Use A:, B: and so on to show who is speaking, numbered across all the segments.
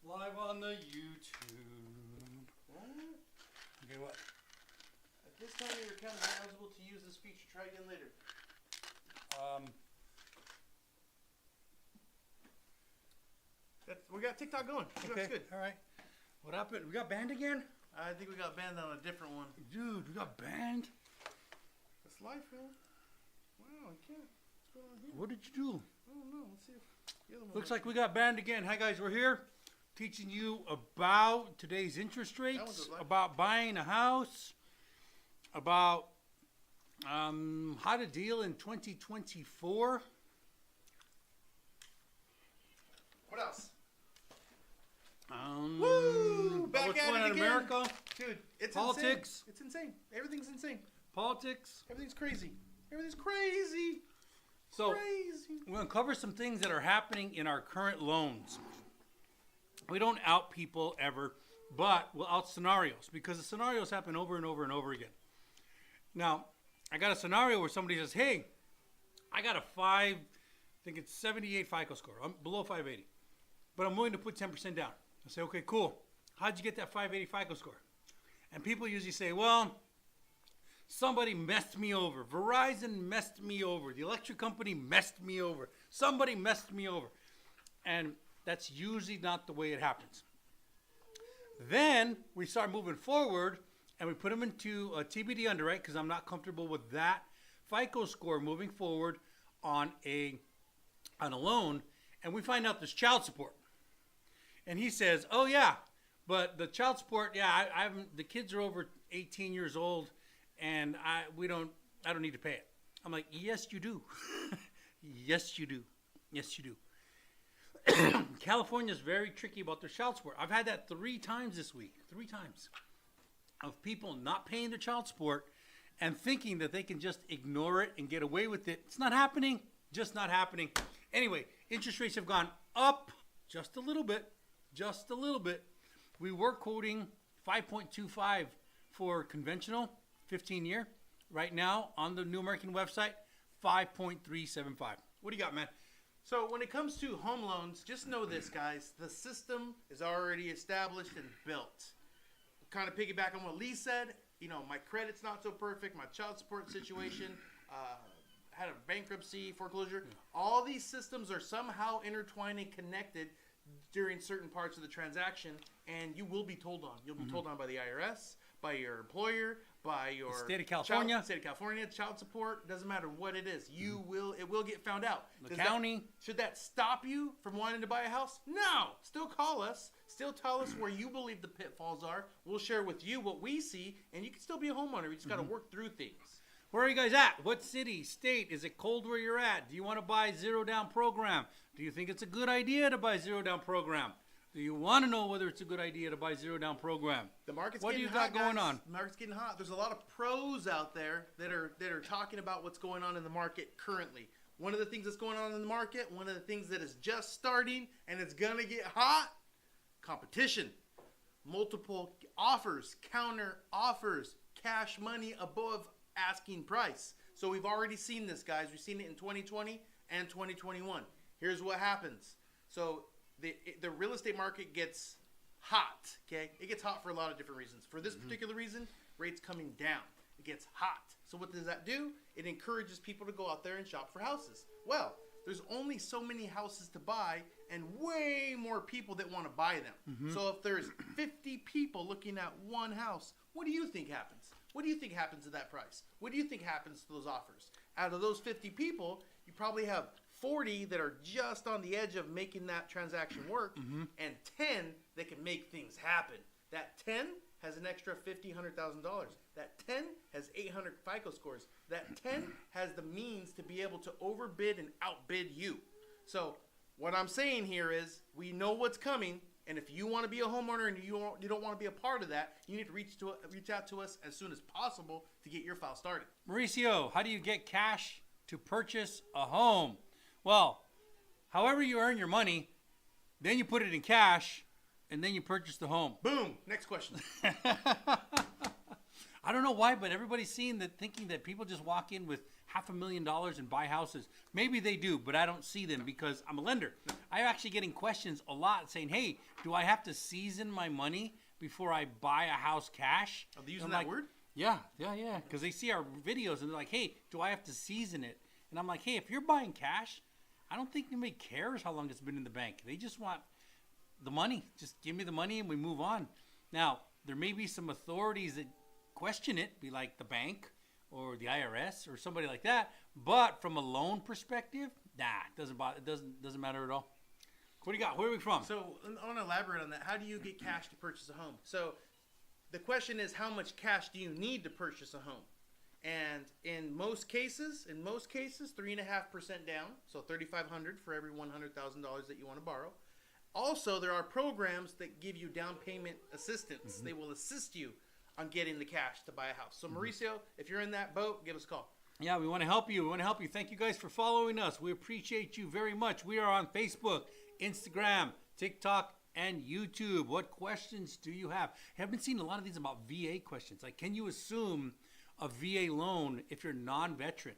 A: Live on the YouTube.
B: What?
A: Okay, what?
B: At this time, your account is not eligible to use this feature. Try again later. We got TikTok going.
A: Okay,
B: That's good.
A: all right. What happened? We got banned again?
B: I think we got banned on a different one.
A: Dude, we got banned?
B: That's life, man. Wow, I can't. What's going on here?
A: What did you do?
B: I don't know. Let's see if the other one.
A: Looks like we got banned again. Hi, guys. We're here teaching you about today's interest rates,
B: live.
A: about buying a house, about how to deal in 2024.
B: What else?
A: Woo!
B: Back
A: what's
B: at
A: going
B: it
A: on in
B: again.
A: America?
B: Dude, it's
A: Politics.
B: insane. It's insane. Everything's insane.
A: Politics.
B: Everything's crazy. Everything's crazy.
A: So
B: Crazy.
A: we're going to cover some things that are happening in our current loans. We don't out people ever, but we'll out scenarios because the scenarios happen over and over and over again. Now, I got a scenario where somebody says, hey, I got I think it's 78 FICO score. I'm below 580, but I'm willing to put 10% down. I say, okay, cool. How'd you get that 580 FICO score? And people usually say, well, somebody messed me over. Verizon messed me over. The electric company messed me over. Somebody messed me over. And that's usually not the way it happens. Then we start moving forward and we put them into a TBD underwrite because I'm not comfortable with that FICO score moving forward on a loan. And we find out there's child support. And he says, oh yeah, but the child support, yeah, I haven't, the kids are over 18 years old and I don't need to pay it. I'm like, yes, you do. Yes, you do. Yes, you do. California is very tricky about their child support. I've had that 3 times this week, 3 times, of people not paying their child support and thinking that they can just ignore it and get away with it. It's not happening, just not happening. Anyway, interest rates have gone up just a little bit, just a little bit. We were quoting 5.25 for conventional 15-year. Right now on the New American website, 5.375. What do you got, man?
B: So when it comes to home loans, just know this, guys. The system is already established and built. Kind of piggyback on what Lee said. You know, my credit's not so perfect. My child support situation, had a bankruptcy, foreclosure. All these systems are somehow intertwined and connected during certain parts of the transaction, and you will be told on. You'll be told on by the IRS, by your employer, by your
A: The state of California.
B: state of California, child support. Doesn't matter what it is. It will get found out.
A: The county.
B: Should that stop you from wanting to buy a house? No. Still call us. Still tell us where you believe the pitfalls are. We'll share with you what we see, and you can still be a homeowner. You just got to work through things.
A: Where are you guys at? What city, state? Is it cold where you're at? Do you want to buy zero down program? Do you think it's a good idea to buy zero down program? Do you want to know whether it's a good idea to buy zero down program?
B: The market's
A: What do
B: getting
A: you got
B: hot,
A: going
B: guys.
A: on?
B: The market's getting hot. There's a lot of pros out there that are talking about what's going on in the market currently. One of the things that's going on in the market, one of the things that is just starting and it's going to get hot, competition. Multiple offers, counter offers, cash money above asking price. So we've already seen this, guys. We've seen it in 2020 and 2021. Here's what happens. So the real estate market gets hot, okay? It gets hot for a lot of different reasons. For this particular reason, rates coming down. It gets hot. So what does that do? It encourages people to go out there and shop for houses. Well, there's only so many houses to buy and way more people that want to buy them. So if there's 50 people looking at one house, what do you think happens? What do you think happens to that price? What do you think happens to those offers? Out of those 50 people, you probably have 40 that are just on the edge of making that transaction work, and 10 that can make things happen. That 10 has an extra $50,000, $100,000. That 10 has 800 FICO scores. That 10 has the means to be able to overbid and outbid you. So what I'm saying here is we know what's coming, and if you want to be a homeowner and you don't want to be a part of that, you need to reach out to us as soon as possible to get your file started.
A: Mauricio, how do you get cash to purchase a home? Well, however you earn your money, then you put it in cash, and then you purchase the home.
B: Boom. Next question.
A: I don't know why, but everybody's seeing that, thinking that people just walk in with $500,000 and buy houses. Maybe they do, but I don't see them because I'm a lender. I'm actually getting questions a lot saying, hey, do I have to season my money before I buy a house cash?
B: Are they using that word?
A: Yeah. Because they see our videos and they're like, hey, do I have to season it? And I'm like, hey, if you're buying cash, I don't think anybody cares how long it's been in the bank. They just want the money. Just give me the money and we move on. Now, there may be some authorities that question it, be like the bank or the IRS or somebody like that. But from a loan perspective, it doesn't bother. It doesn't matter at all. What do you got? Where are we from?
B: So I want to elaborate on that. How do you get cash to purchase a home? So the question is, how much cash do you need to purchase a home? And in most cases, 3.5% down, so $3,500 for every $100,000 that you want to borrow. Also, there are programs that give you down payment assistance. They will assist you on getting the cash to buy a house. So Mauricio, if you're in that boat, give us a call.
A: Yeah, we want to help you. Thank you guys for following us. We appreciate you very much. We are on Facebook, Instagram, TikTok, and YouTube. What questions do you have? I've been seeing a lot of these about VA questions. Like, can you assume a VA loan if you're non-veteran?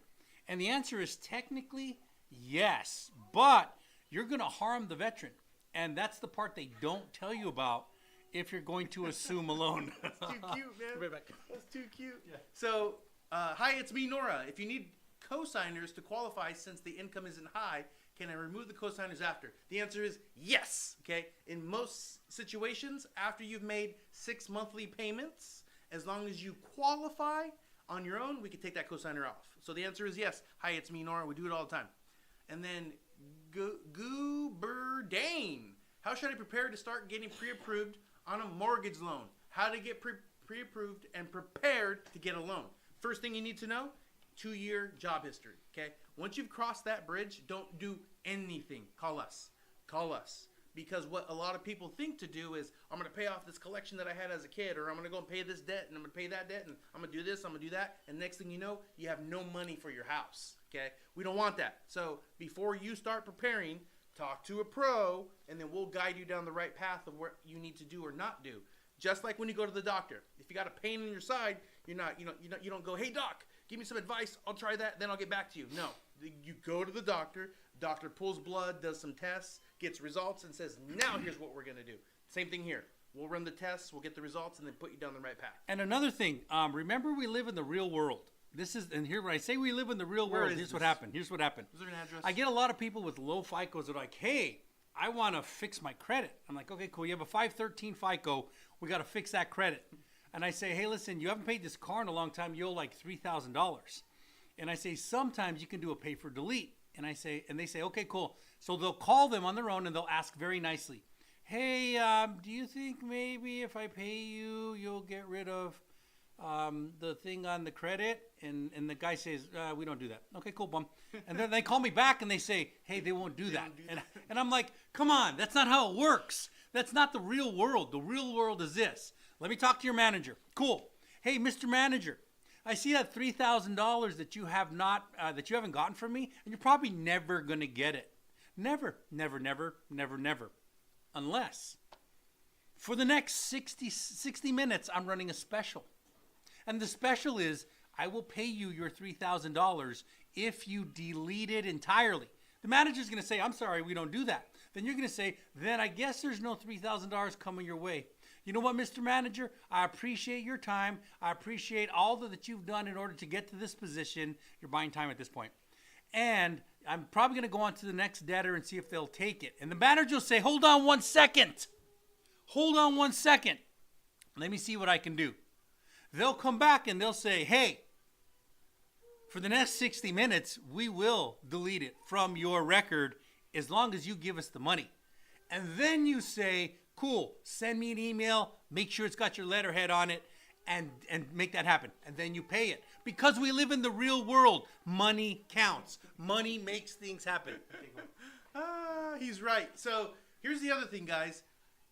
A: And the answer is technically yes, but you're going to harm the veteran. And that's the part they don't tell you about if you're going to assume a loan.
B: That's too cute, man.
A: Right back.
B: That's too cute. Yeah. So, hi, it's me, Nora. If you need cosigners to qualify since the income isn't high, can I remove the cosigners after? The answer is yes, okay? In most situations, after you've made 6 monthly payments, as long as you qualify on your own, we can take that cosigner off. So the answer is yes. Hi, it's me, Nora. We do it all the time. And then Gooberdane. How should I prepare to start getting pre-approved on a mortgage loan? How to get pre-approved and prepared to get a loan. First thing you need to know, 2-year job history, okay? Once you've crossed that bridge, don't do anything. Call us. Because what a lot of people think to do is, I'm going to pay off this collection that I had as a kid, or I'm going to go and pay this debt, and I'm going to pay that debt, and I'm going to do this, I'm going to do that, and next thing you know, you have no money for your house, okay? We don't want that. So before you start preparing, talk to a pro, and then we'll guide you down the right path of what you need to do or not do. Just like when you go to the doctor. If you got a pain in your side, you don't go, hey doc, give me some advice, I'll try that, then I'll get back to you. No, you go to the doctor pulls blood, does some tests, gets results, and says, now here's what we're going to do. Same thing here. We'll run the tests, we'll get the results, and then put you down the right path.
A: And another thing, remember we live in the real world. And here when I say we live in the real world, here's what happened. Is there an address? I get a lot of people with low FICOs that are like, hey, I want to fix my credit. I'm like, okay, cool. You have a 513 FICO. We got to fix that credit. And I say, hey, listen, you haven't paid this car in a long time. You owe like $3,000. And I say, sometimes you can do a pay for delete. And they say, okay, cool. So they'll call them on their own and they'll ask very nicely, hey, do you think maybe if I pay you, you'll get rid of the thing on the credit? And the guy says, we don't do that. Okay, cool, bum. And then they call me back and they say, hey, they won't do that. And I'm like, come on, that's not how it works. That's not the real world. The real world is this. Let me talk to your manager. Cool. Hey, Mr. Manager, I see that $3,000 that you haven't gotten from me, and you're probably never going to get it. Never. Unless for the next 60 minutes, I'm running a special. And the special is I will pay you your $3,000 if you delete it entirely. The manager's going to say, I'm sorry, we don't do that. Then you're going to say, then I guess there's no $3,000 coming your way. You know what, Mr. Manager? I appreciate your time. I appreciate all that you've done in order to get to this position. You're buying time at this point. And I'm probably going to go on to the next debtor and see if they'll take it. And the manager will say, hold on 1 second. Let me see what I can do. They'll come back and they'll say, hey, for the next 60 minutes, we will delete it from your record as long as you give us the money. And then you say, cool, send me an email, make sure it's got your letterhead on it, and make that happen. And then you pay it. Because we live in the real world, money counts. Money makes things happen.
B: He's right. So here's the other thing, guys.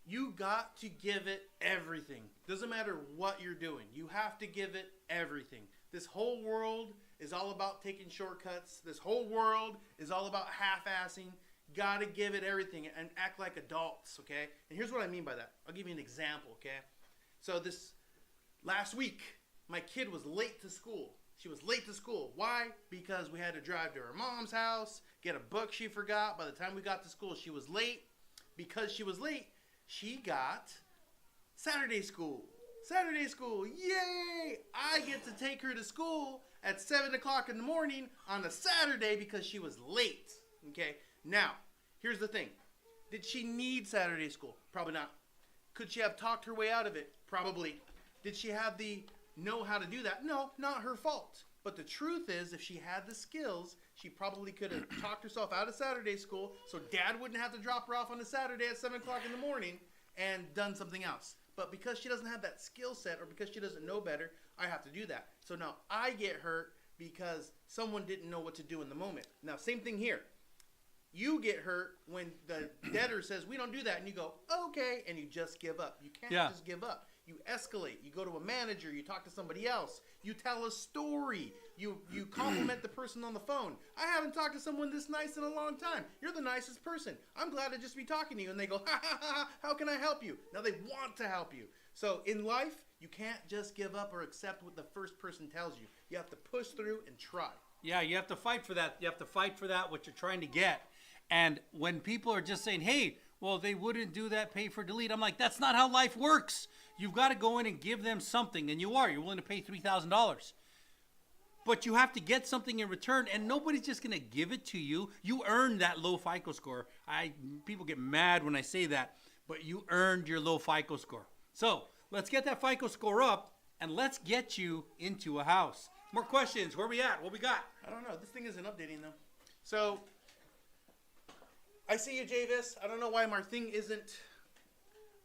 B: You got to give it everything. Doesn't matter what you're doing. You have to give it everything. This whole world is all about taking shortcuts. This whole world is all about half-assing. Got to give it everything and act like adults, okay? And here's what I mean by that. I'll give you an example, okay? So this last week, my kid was late to school. She was late to school. Why? Because we had to drive to her mom's house, get a book she forgot. By the time we got to school, she was late. Because she was late, she got Saturday school. Saturday school, yay! I get to take her to school at 7 o'clock in the morning on a Saturday because she was late. Okay, now, here's the thing. Did she need Saturday school? Probably not. Could she have talked her way out of it? Probably. Did she have the know how to do that? No, not her fault. But the truth is, if she had the skills, she probably could have talked herself out of Saturday school so dad wouldn't have to drop her off on a Saturday at 7 o'clock in the morning and done something else. But because she doesn't have that skill set or because she doesn't know better, I have to do that. So now I get hurt because someone didn't know what to do in the moment. Now, same thing here. You get hurt when the debtor says, we don't do that. And you go, okay. And you just give up. You can't just give up. You escalate. You go to a manager. You talk to somebody else. You tell a story. You compliment the person on the phone. I haven't talked to someone this nice in a long time. You're the nicest person. I'm glad to just be talking to you. And they go, ha, ha, ha, ha, how can I help you? Now they want to help you. So in life, you can't just give up or accept what the first person tells you. You have to push through and try.
A: Yeah, you have to fight for that. You have to fight for that, what you're trying to get. And when people are just saying, hey, well, they wouldn't do that pay for delete. I'm like, that's not how life works. You've got to go in and give them something. And you're willing to pay $3,000. But you have to get something in return. And nobody's just going to give it to you. You earned that low FICO score. People get mad when I say that. But you earned your low FICO score. So let's get that FICO score up. And let's get you into a house. More questions. Where we at? What we got?
B: I don't know. This thing isn't updating, though. So I see you, Javis. I don't know why my thing isn't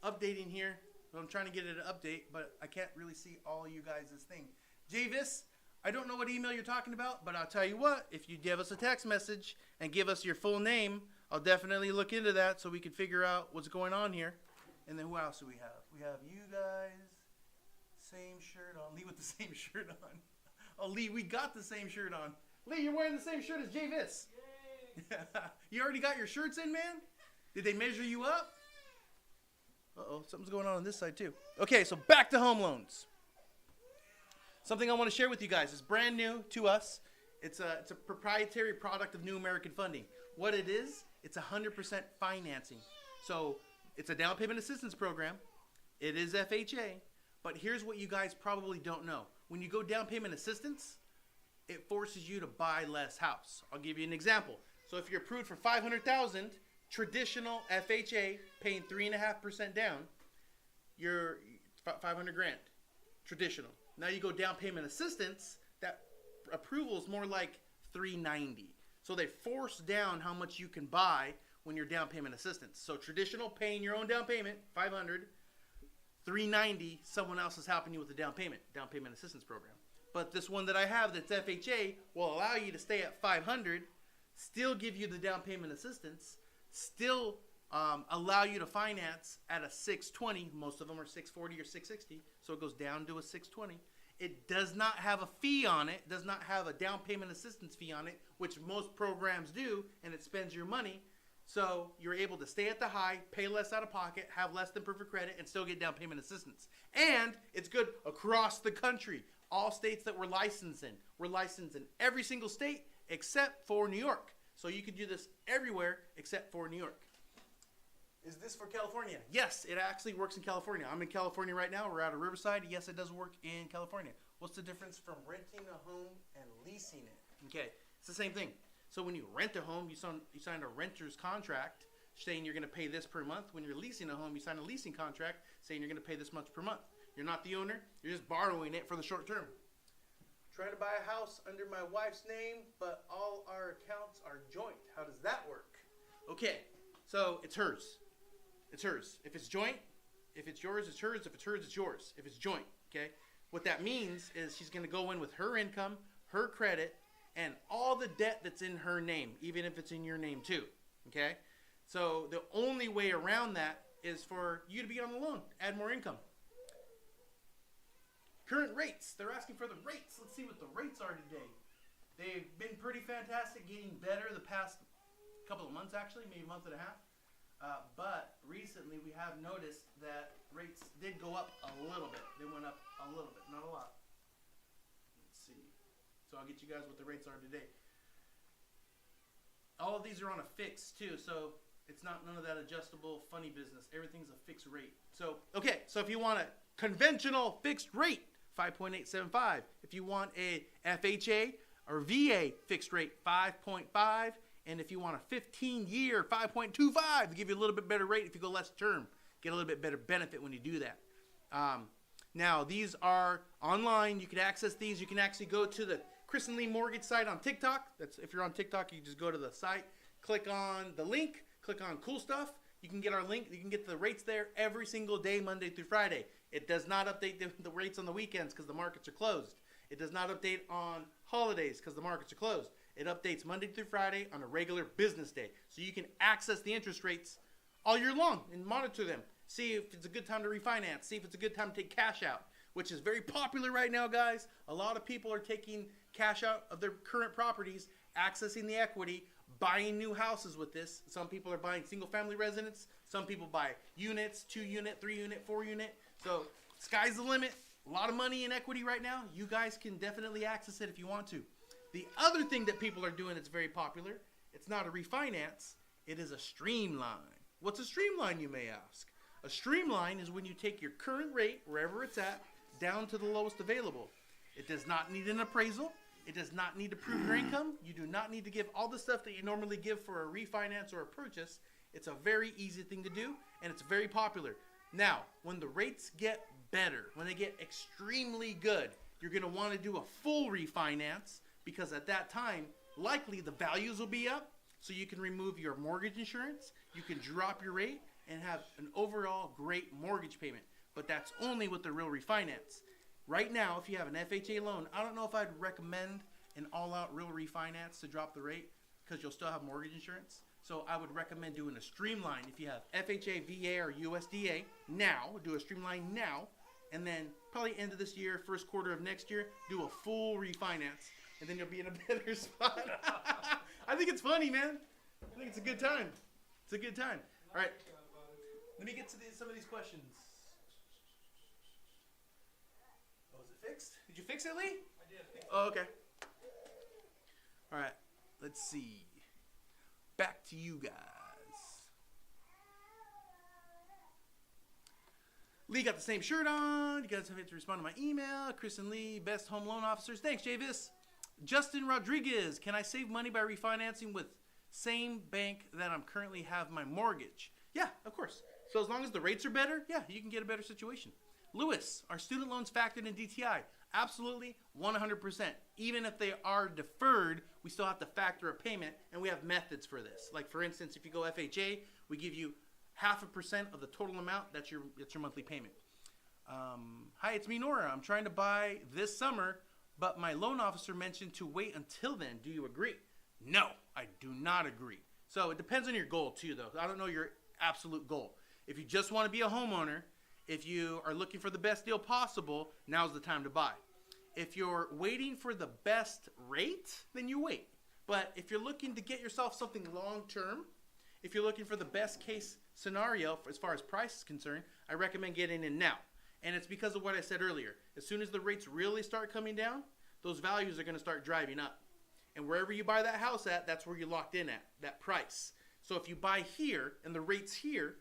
B: updating here. I'm trying to get it to update, but I can't really see all you guys' thing. Javis, I don't know what email you're talking about, but I'll tell you what. If you give us a text message and give us your full name, I'll definitely look into that so we can figure out what's going on here. And then who else do we have? We have you guys. Same shirt on. Lee with the same shirt on. Oh, Lee, we got the same shirt on. Lee, you're wearing the same shirt as Javis. You already got your shirts in, man? Did they measure you up? Uh-oh, something's going on this side too. Okay, so back to home loans. Something I want to share with you guys is brand new to us. It's a proprietary product of New American Funding. What it is, it's 100% financing. So it's a down payment assistance program. It is FHA. But here's what you guys probably don't know. When you go down payment assistance, it forces you to buy less house. I'll give you an example. So if you're approved for $500,000, traditional FHA paying 3.5% down, you're $500,000. Traditional. Now you go down payment assistance, that approval is more like $390. So they force down how much you can buy when you're down payment assistance. So traditional, paying your own down payment, $500, $390. Someone else is helping you with the down payment assistance program. But this one that I have that's FHA will allow you to stay at $500. Still give you the down payment assistance, still allow you to finance at a 620. Most of them are 640 or 660, so it goes down to a 620. It does not have a fee on it, does not have a down payment assistance fee on it, which most programs do, and it spends your money. So you're able to stay at the high, pay less out of pocket, have less than perfect credit, and still get down payment assistance. And it's good across the country. All states that we're licensed in every single state except for New York. So you can do this everywhere except for New York. Is this for California? Yes, it actually works in California. I'm in California right now. We're out of Riverside. Yes, it does work in California. What's the difference from renting a home and leasing it? Okay, it's the same thing. So when you rent a home, you sign a renter's contract saying you're going to pay this per month. When you're leasing a home, you sign a leasing contract saying you're going to pay this much per month. You're not the owner. You're just borrowing it for the short term. Trying to buy a house under my wife's name, but all our accounts are joint. How does that work? Okay, so it's hers. It's hers. If it's joint, if it's yours, it's hers. If it's hers, it's yours. If it's joint, okay? What that means is she's going to go in with her income, her credit, and all the debt that's in her name, even if it's in your name too, okay? So the only way around that is for you to be on the loan, add more income. Current rates. They're asking for the rates. Let's see what the rates are today. They've been pretty fantastic, getting better the past couple of months actually, maybe a month and a half. But recently we have noticed that rates did go up a little bit. They went up a little bit, not a lot. So I'll get you guys what the rates are today. All of these are on a fix too, so it's not none of that adjustable funny business. Everything's a fixed rate. So okay, so if you want a conventional fixed rate, 5.875. If you want a FHA or VA fixed rate, 5.5. And if you want a 15-year, 5.25, to give you a little bit better rate if you go less term. Get a little bit better benefit when you do that. Now, these are online. You can access these. You can actually go to the Chris and Lee Mortgage site on TikTok. That's if you're on TikTok, you just go to the site, click on the link, click on cool stuff. You can get our link. You can get the rates there every single day, Monday through Friday. It does not update the rates on the weekends because the markets are closed. It does not update on holidays because the markets are closed. It updates Monday through Friday on a regular business day. So you can access the interest rates all year long and monitor them. See if it's a good time to refinance. See if it's a good time to take cash out, which is very popular right now, guys. A lot of people are taking cash out of their current properties, accessing the equity, buying new houses with this. Some people are buying single-family residence. Some people buy units, 2-unit, 3-unit, 4-unit. So sky's the limit. A lot of money in equity right now. You guys can definitely access it if you want to. The other thing that people are doing that's very popular, it's not a refinance, it is a streamline. What's a streamline, you may ask? A streamline is when you take your current rate, wherever it's at, down to the lowest available. It does not need an appraisal. It does not need to prove your income. You do not need to give all the stuff that you normally give for a refinance or a purchase. It's a very easy thing to do, and it's very popular. Now, when the rates get better, when they get extremely good, you're going to want to do a full refinance because at that time, likely the values will be up, so you can remove your mortgage insurance, you can drop your rate, and have an overall great mortgage payment. But that's only with the real refinance. Right now, if you have an FHA loan, I don't know if I'd recommend an all-out real refinance to drop the rate because you'll still have mortgage insurance. So I would recommend doing a streamline. If you have FHA, VA, or USDA now, do a streamline now, and then probably end of this year, first quarter of next year, do a full refinance, and then you'll be in a better spot. I think it's funny, man. I think it's a good time. It's a good time. All right. Let me get to some of these questions. Oh, is it fixed? Did you fix it, Lee?
C: I did.
B: Oh, okay. All right. Let's see. Back to you guys. Lee got the same shirt on. You guys have to respond to my email. Chris and Lee, best home loan officers. Thanks, Javis. Justin Rodriguez. Can I save money by refinancing with same bank that I'm currently have my mortgage? Yeah, of course. So as long as the rates are better, yeah, you can get a better situation. Lewis, are student loans factored in DTI? Absolutely, 100%. Even if they are deferred, we still have to factor a payment, and we have methods for this. Like, for instance, if you go FHA, we give you 0.5% of the total amount. That's your monthly payment. Hi, it's me, Nora. I'm trying to buy this summer, but my loan officer mentioned to wait until then. Do you agree? No, I do not agree. So it depends on your goal, too, though. I don't know your absolute goal. If you just want to be a homeowner, if you are looking for the best deal possible, now's the time to buy. If you're waiting for the best rate, then you wait. But if you're looking to get yourself something long-term, if you're looking for the best case scenario as far as price is concerned, I recommend getting in now. And it's because of what I said earlier. As soon as the rates really start coming down, those values are going to start driving up. And wherever you buy that house at, that's where you're locked in at, that price. So if you buy here and the rate's here,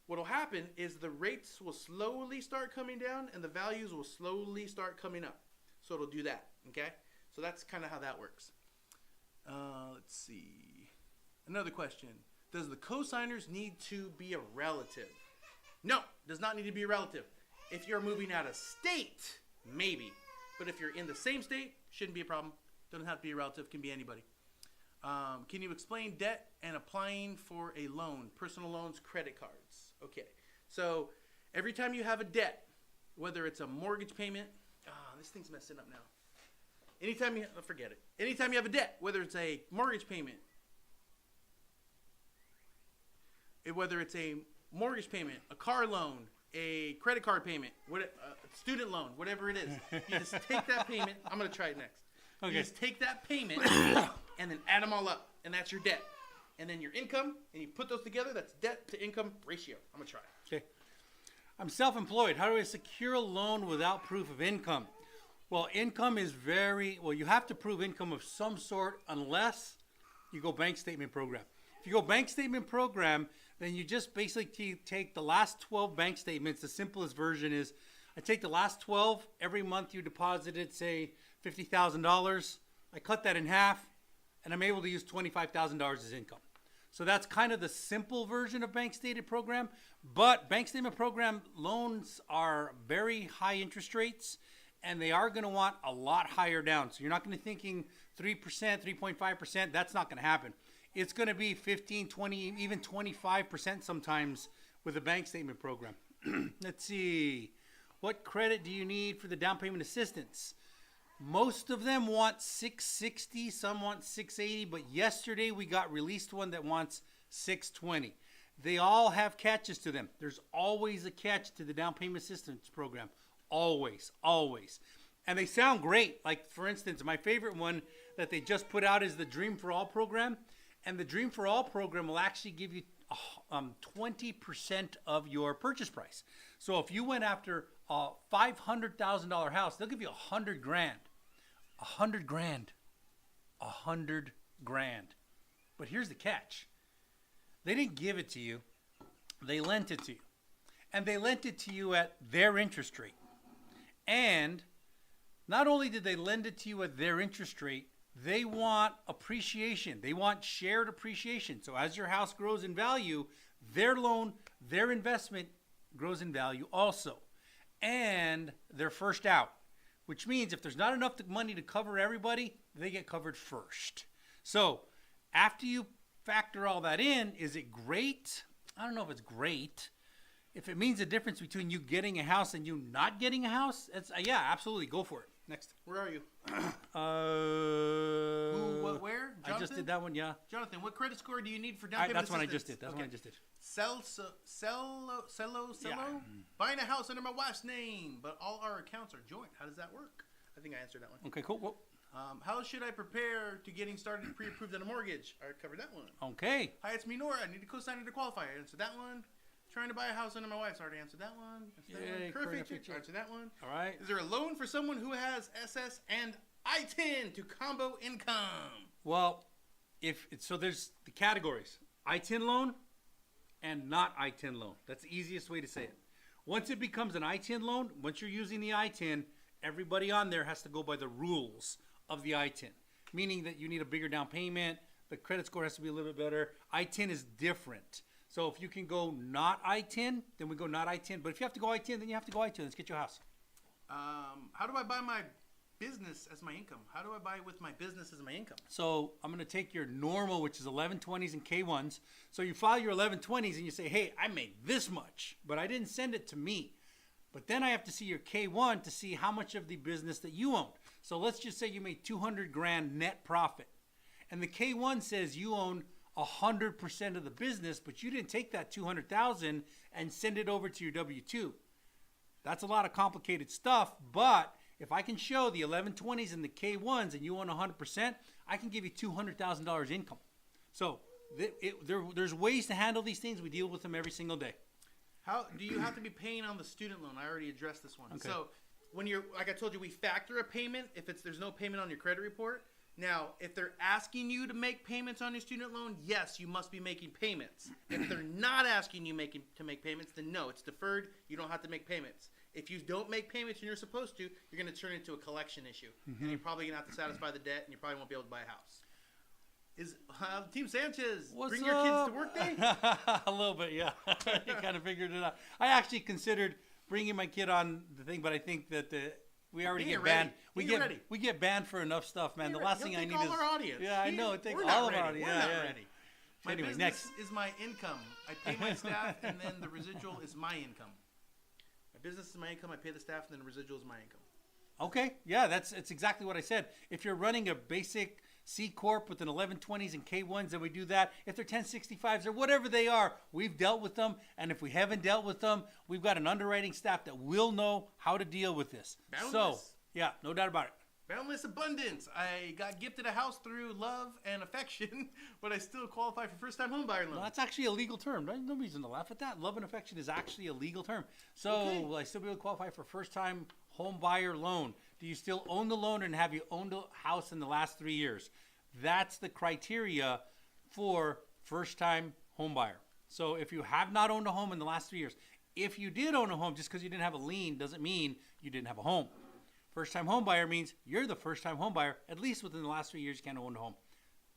B: what will happen is the rates will slowly start coming down and the values will slowly start coming up. So it'll do that, okay? So that's kind of how that works. Let's see. Another question. Does the co-signers need to be a relative? No, does not need to be a relative. If you're moving out of state, maybe. But if you're in the same state, shouldn't be a problem. Doesn't have to be a relative, can be anybody. Can you explain debt and applying for a loan, personal loans, credit cards? Okay, so every time you have a debt, whether it's a mortgage payment, this thing's messing up now. Anytime you, forget it. Anytime you have a debt, whether it's a mortgage payment, whether it's a mortgage payment, a car loan, a credit card payment, a student loan, whatever it is, you just take that payment. I'm going to try it next. Okay. You just take that payment and then add them all up, and that's your debt. And then your income, and you put those together, that's debt to income ratio. I'm going to try it.
A: Okay. I'm self-employed. How do I secure a loan without proof of income? Well, income is you have to prove income of some sort unless you go bank statement program. If you go bank statement program, then you just basically take the last 12 bank statements. The simplest version is I take the last 12. Every month you deposited, say, $50,000. I cut that in half, and I'm able to use $25,000 as income. So that's kind of the simple version of bank statement program. But bank statement program loans are very high interest rates, and they are going to want a lot higher down. So you're not going to be thinking 3%, 3.5%. That's not going to happen. It's going to be 15, 20, even 25% sometimes with a bank statement program. Let's see. What credit do you need for the down payment assistance? Most of them want 660, some want 680, but yesterday we got released one that wants 620. They all have catches to them. There's always a catch to the down payment assistance program. Always, always. And they sound great. Like, for instance, my favorite one that they just put out is the Dream for All program. And the Dream for All program will actually give you 20% of your purchase price. So if you went after a $500,000 house, they'll give you $100,000. $100,000. But here's the catch. They didn't give it to you. They lent it to you. And they lent it to you at their interest rate. And not only did they lend it to you at their interest rate, they want appreciation. They want shared appreciation. So as your house grows in value, their loan, their investment grows in value also. And they're first out, which means if there's not enough money to cover everybody, they get covered first. So after you factor all that in, is it great? I don't know if it's great. If it means a difference between you getting a house and you not getting a house, it's yeah, absolutely, go for it. Next.
B: Where are you?
A: Who,
B: what, where? Jonathan?
A: I just did that one, yeah.
B: Jonathan, what credit score do you need for down payment
A: That's one I
B: assistance?
A: just did. That's one I just did.
B: Cello?
A: Yeah.
B: Buying a house under my wife's name, but all our accounts are joint. How does that work? I think I answered that one.
A: Okay, cool. Well,
B: how should I prepare to getting started pre-approved on a mortgage? I covered that one.
A: okay.
B: Hi, it's me, Nora. I need to co-sign to qualify. I answered that one. Trying to buy a house under my wife's. I already answered that one.
A: Yay,
B: Perfect.
A: perfect.
B: Answer that one.
A: All right.
B: Is there a loan for someone who has SS and I-10 to combo income?
A: Well, so there's the categories. I-10 loan and not I-10 loan. That's the easiest way to say it. Once it becomes an I-10 loan, once you're using the I-10, everybody on there has to go by the rules of the I-10, meaning that you need a bigger down payment. The credit score has to be a little bit better. I-10 is different. So if you can go not I-10, then we go not I-10. But if you have to go I-10, then you have to go I-10. Let's get your house.
B: How do I buy my business as my income? How do I buy with my business as my income?
A: So I'm going to take your normal, which is 1120s and K1s. So you file your 1120s and you say, hey, I made this much, but I didn't send it to me. But then I have to see your K1 to see how much of the business that you own. So let's just say you made $200,000 net profit. And the K1 says you own 100% of the business, but you didn't take that $200,000 and send it over to your W-2. That's a lot of complicated stuff, but if I can show the 1120s and the K1s and you own 100%, I can give you $200,000 income. So there's ways to handle these things. We deal with them every single day.
B: How do you have to be paying on the student loan? I already addressed this one.
A: Okay.
B: So when you're, like I told you, we factor a payment if there's no payment on your credit report. Now, if they're asking you to make payments on your student loan, yes, you must be making payments. If they're not asking you to make payments, then no, it's deferred. You don't have to make payments. If you don't make payments and you're supposed to, you're going to turn it into a collection issue. And you're probably going to have to satisfy the debt, and you probably won't be able to buy a house. Team Sanchez,
A: What's
B: bring your kids to work day?
A: A little bit, yeah. You kind of figured it out. I actually considered bringing my kid on the thing, but I think that we already get banned. We get banned for enough stuff, man. The last thing I need is
B: all our audience.
A: Yeah, I know. It takes
B: We're
A: all
B: not
A: of our
B: ready.
A: audience.
B: We're
A: Yeah,
B: not
A: yeah.
B: ready. My
A: Anyway,
B: business
A: next.
B: is my income. I pay my staff, and then the residual is my income. My business is my income. I pay the staff, and then the residual is my income.
A: Okay, yeah, it's exactly what I said. If you're running a basic C Corp with an 1120s and K1s, then we do that. If they're 1065s or whatever they are, we've dealt with them. And if we haven't dealt with them, we've got an underwriting staff that will know how to deal with this.
B: Boundless.
A: So, yeah, no doubt about it.
B: Boundless abundance. I got gifted a house through love and affection, but I still qualify for first-time home buyer loan.
A: Well, that's actually a legal term. No reason to laugh at that. Love and affection is actually a legal term. So
B: Okay.
A: I still be able to qualify for first-time home buyer loan. Do you still own the loan, and have you owned a house in the last 3 years? That's the criteria for first-time home buyer. So if you have not owned a home in the last 3 years, if you did own a home, just because you didn't have a lien doesn't mean you didn't have a home. First-time home buyer means you're the first-time home buyer, at least within the last 3 years you can't own a home.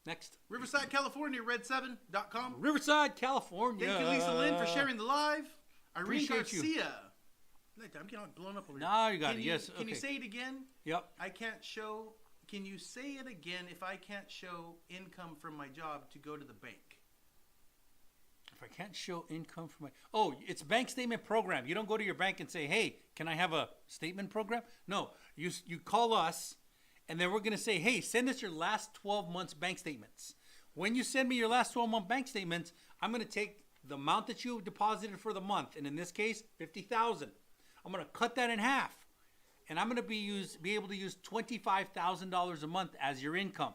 A: Next.
B: Riverside, California, red7.com.
A: Riverside, California.
B: Thank you, Lisa Lynn, for sharing the live. Irene
A: Appreciate you.
B: Garcia. I'm getting all blown up over here.
A: No, you got it.
B: You,
A: Yes.
B: Can you
A: Okay.
B: say it again?
A: Yep.
B: I can't show. Can you say it again if I can't show income from my job to go to the bank?
A: If I can't show income from my... Oh, it's bank statement program. You don't go to your bank and say, hey, can I have a statement program? No. You call us, and then we're going to say, hey, send us your last 12 months bank statements. When you send me your last 12-month bank statements, I'm going to take the amount that you deposited for the month, and in this case, $50,000. I'm going to cut that in half, and I'm going to be able to use $25,000 a month as your income.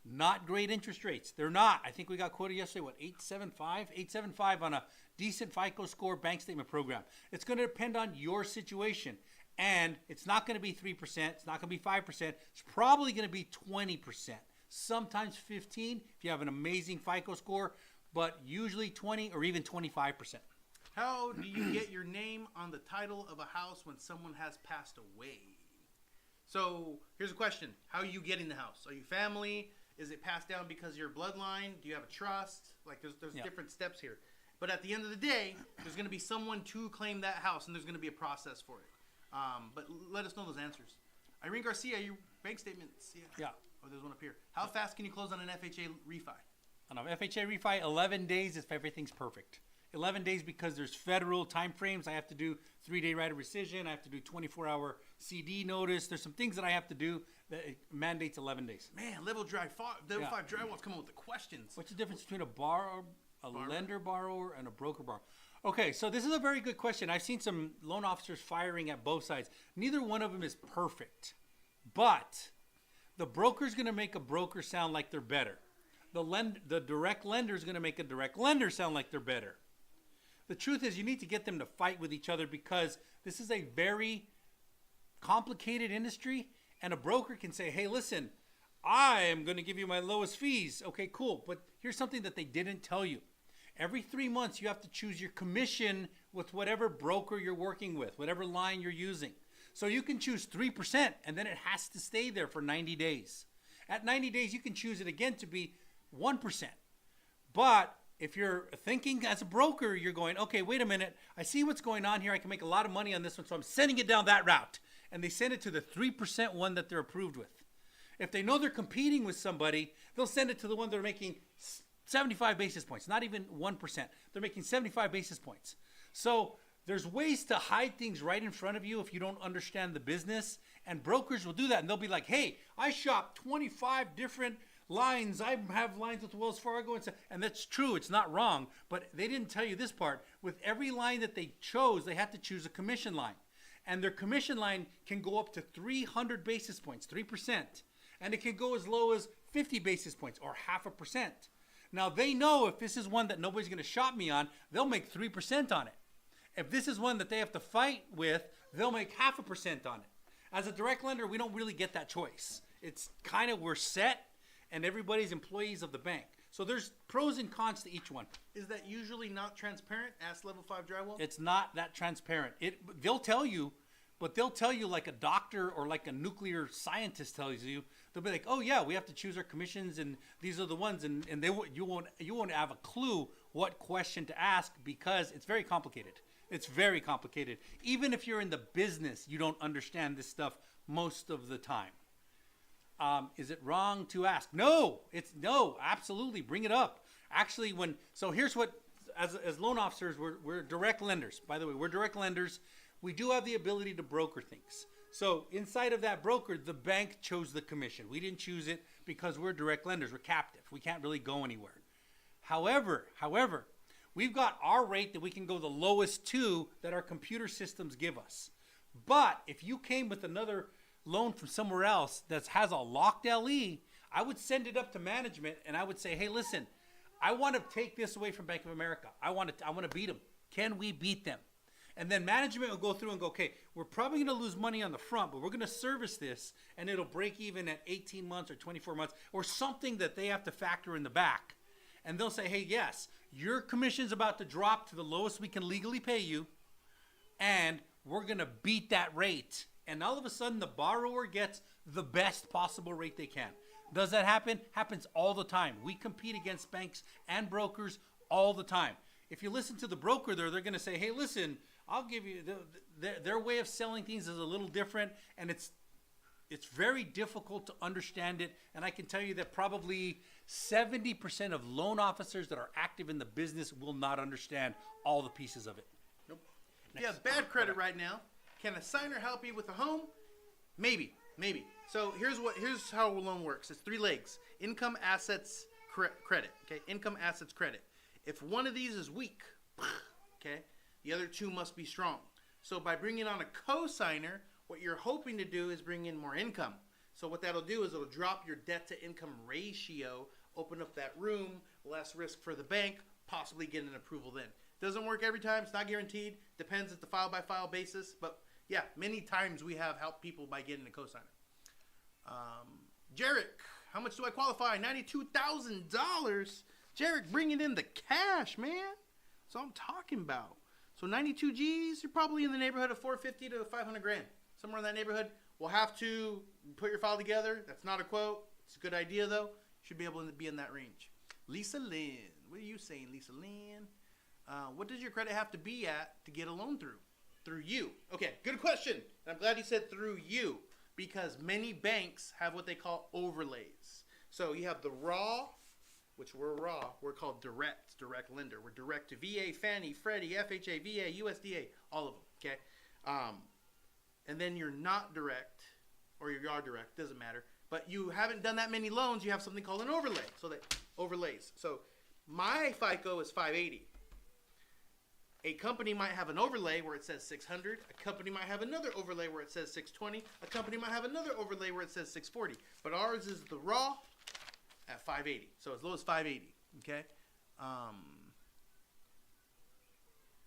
A: Not great interest rates. They're not. I think we got quoted yesterday, what, 875? 875 on a decent FICO score bank statement program. It's going to depend on your situation, and it's not going to be 3%. It's not going to be 5%. It's probably going to be 20%, sometimes 15 if you have an amazing FICO score, but usually 20 or even 25%.
B: How do you get your name on the title of a house when someone has passed away? So here's a question. How are you getting the house? Are you family? Is it passed down because of your bloodline? Do you have a trust? Like there's different steps here. But at the end of the day, there's going to be someone to claim that house, and there's going to be a process for it. But let us know those answers. Irene Garcia, your bank statements. Yeah. Oh, there's one up here. How fast can you close on an FHA refi?
A: On an FHA refi, 11 days if everything's perfect. 11 days because there's federal time frames. I have to do 3-day right of rescission. I have to do 24-hour CD notice. There's some things that I have to do that it mandates 11 days.
B: Man, level 5 drywall's coming with the questions.
A: What's the difference between a lender borrower and a broker borrower? Okay, so this is a very good question. I've seen some loan officers firing at both sides. Neither one of them is perfect, but the broker's going to make a broker sound like they're better. The direct lender is going to make a direct lender sound like they're better. The truth is you need to get them to fight with each other because this is a very complicated industry, and a broker can say, hey, listen, I am going to give you my lowest fees. Okay, cool. But here's something that they didn't tell you. Every 3 months, you have to choose your commission with whatever broker you're working with, whatever line you're using. So you can choose 3%, and then it has to stay there for 90 days. At 90 days, you can choose it again to be 1%. But if you're thinking as a broker, you're going, okay, wait a minute. I see what's going on here. I can make a lot of money on this one, so I'm sending it down that route. And they send it to the 3% one that they're approved with. If they know they're competing with somebody, they'll send it to the one they're making 75 basis points, not even 1%. They're making 75 basis points. So there's ways to hide things right in front of you if you don't understand the business. And brokers will do that. And they'll be like, hey, I shop 25 different lines. I have lines with Wells Fargo. And that's true. It's not wrong. But they didn't tell you this part. With every line that they chose, they had to choose a commission line. And their commission line can go up to 300 basis points, 3%. And it can go as low as 50 basis points or 0.5%. Now, they know if this is one that nobody's going to shop me on, they'll make 3% on it. If this is one that they have to fight with, they'll make 0.5% on it. As a direct lender, we don't really get that choice. It's kind of we're set, and everybody's employees of the bank. So there's pros and cons to each one.
B: Is that usually not transparent? Ask Level 5 Drywall.
A: It's not that transparent. They'll tell you, but they'll tell you like a doctor or like a nuclear scientist tells you. They'll be like, oh yeah, we have to choose our commissions, and these are the ones, and you won't have a clue what question to ask because it's very complicated. It's very complicated. Even if you're in the business, you don't understand this stuff most of the time. Is it wrong to ask? No, absolutely. Bring it up. Actually, so here's what, as loan officers, we're direct lenders. By the way, we're direct lenders. We do have the ability to broker things. So inside of that broker, the bank chose the commission. We didn't choose it because we're direct lenders. We're captive. We can't really go anywhere. However, we've got our rate that we can go the lowest to that our computer systems give us. But if you came with another loan from somewhere else that has a locked LE, I would send it up to management and I would say, hey, listen, I want to take this away from Bank of America. I want to beat them. Can we beat them? And then management will go through and go, okay, we're probably going to lose money on the front, but we're going to service this, and it'll break even at 18 months or 24 months or something that they have to factor in the back. And they'll say, hey, yes, your commission's about to drop to the lowest we can legally pay you, and we're going to beat that rate. And all of a sudden, the borrower gets the best possible rate they can. Does that happen? Happens all the time. We compete against banks and brokers all the time. If you listen to the broker there, they're going to say, hey, listen, I'll give you, their way of selling things is a little different, and it's very difficult to understand it. And I can tell you that probably 70% of loan officers that are active in the business will not understand all the pieces of it.
B: Nope. If you have bad credit right now, can a signer help you with a home? Maybe. So here's how a loan works. It's 3 legs: income, assets, credit. Okay, income, assets, credit. If one of these is weak, okay, the other 2 must be strong. So by bringing on a co-signer, what you're hoping to do is bring in more income. So what that'll do is it'll drop your debt to income ratio, open up that room, less risk for the bank, possibly get an approval then. Doesn't work every time. It's not guaranteed. Depends at the file-by-file basis. But yeah, many times we have helped people by getting a cosigner. Jarek, how much do I qualify? $92,000. Jarek, bringing in the cash, man. That's all I'm talking about. So 92 G's, you're probably in the neighborhood of 450 to 500 grand. Somewhere in that neighborhood. We'll have to put your file together. That's not a quote. It's a good idea, though. Should be able to be in that range. Lisa Lynn. What are you saying, Lisa Lynn? What does your credit have to be at to get a loan through? Through you. Okay, good question. And I'm glad you said through you, because many banks have what they call overlays. So you have the raw, which we're raw. We're called direct lender. We're direct to VA, Fannie, Freddie, FHA, VA, USDA, all of them. Okay, and then you're not direct, or you are direct, doesn't matter. But you haven't done that many loans. You have something called an overlay. So that overlays. So my FICO is 580. A company might have an overlay where it says 600. A company might have another overlay where it says 620. A company might have another overlay where it says 640. But ours is the raw at 580. So as low as 580. Okay.